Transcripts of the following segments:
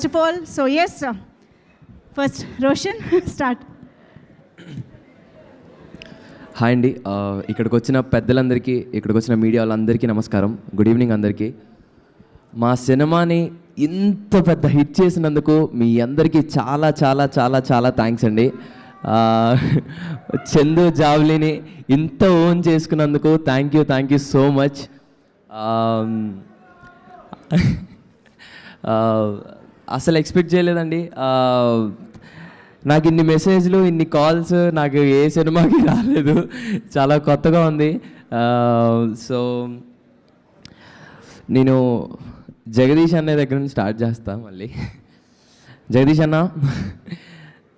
of all, so yes, first Roshan, start. Hi అండి, ఇక్కడికి వచ్చిన పెద్దలందరికీ, ఇక్కడికి వచ్చిన మీడియా వాళ్ళందరికీ నమస్కారం. గుడ్ ఈవినింగ్ అందరికీ. మా సినిమాని ఇంత పెద్ద హిట్ చేసినందుకు మీ అందరికీ చాలా చాలా చాలా చాలా థ్యాంక్స్ అండి. చందు జావ్లీని ఇంత ఓన్ చేసుకున్నందుకు థ్యాంక్ యూ సో మచ్. అసలు ఎక్స్పెక్ట్ చేయలేదండి. నాకు ఇన్ని మెసేజ్లు, ఇన్ని కాల్స్ నాకు ఏ సినిమాకి రాలేదు. చాలా కొత్తగా ఉంది. సో నేను జగదీష్ అన్న దగ్గర నుంచి స్టార్ట్ చేస్తాను. మళ్ళీ జగదీష్ అన్న,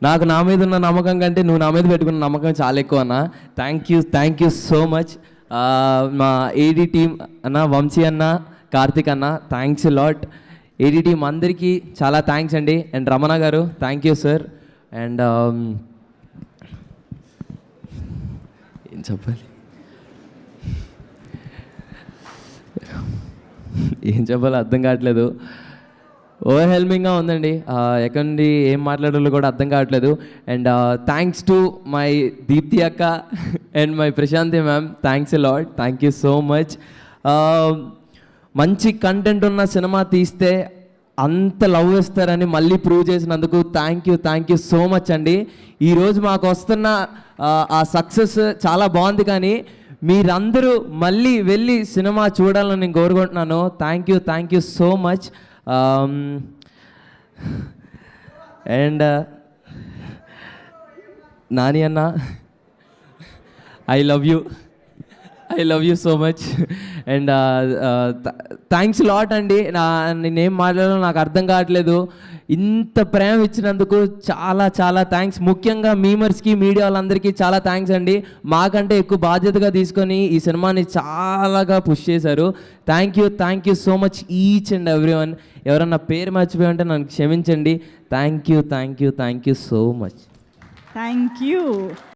నాకు నా మీద ఉన్న నమ్మకం కంటే నువ్వు నా మీద పెట్టుకున్న నమ్మకం చాలా ఎక్కువ అన్న. Thank you so much. మా ఏడీ టీమ్ అన్న, వంశీ అన్న, కార్తిక్ అన్న, థ్యాంక్స్ లాట్. ఏడీ టీమ్ అందరికీ చాలా థ్యాంక్స్ అండి. అండ్ రమణ గారు, థ్యాంక్ యూ సార్. అండ్ ఏం చెప్పాలి, అర్థం కావట్లేదు. ఓవర్హెల్మింగ్గా ఉందండి. ఎక్కడి నుండి ఏం మాట్లాడాలో కూడా అర్థం కావట్లేదు. And thanks to my Deepthi అక్క and my Prashanthi ma'am, thanks a lot. Thank you so much. మంచి కంటెంట్ ఉన్న సినిమా తీస్తే అంత లవ్ ఇస్తారని మళ్ళీ ప్రూవ్ చేసినందుకు థ్యాంక్ యూ సో మచ్ అండి. ఈరోజు మాకు వస్తున్న ఆ సక్సెస్ చాలా బాగుంది, కానీ మీరందరూ మళ్ళీ వెళ్ళి సినిమా చూడాలని నేను కోరుకుంటున్నాను. Thank you so much. And Nani అన్న, I love you so much. And thanks lot అండి. నేనేం మాట్లాడాలో నాకు అర్థం కావట్లేదు. ఇంత ప్రేమ ఇచ్చినందుకు చాలా చాలా థ్యాంక్స్. ముఖ్యంగా మీమర్స్కి, మీడియా వాళ్ళందరికీ చాలా థ్యాంక్స్ అండి. మాకంటే ఎక్కువ బాధ్యతగా తీసుకొని ఈ సినిమాని చాలాగా పుష్ చేశారు. Thank you so much each and every one. ఎవరన్నా పేరు మర్చిపోయి ఉంటే నన్ను క్షమించండి. Thank you so much. Thank you.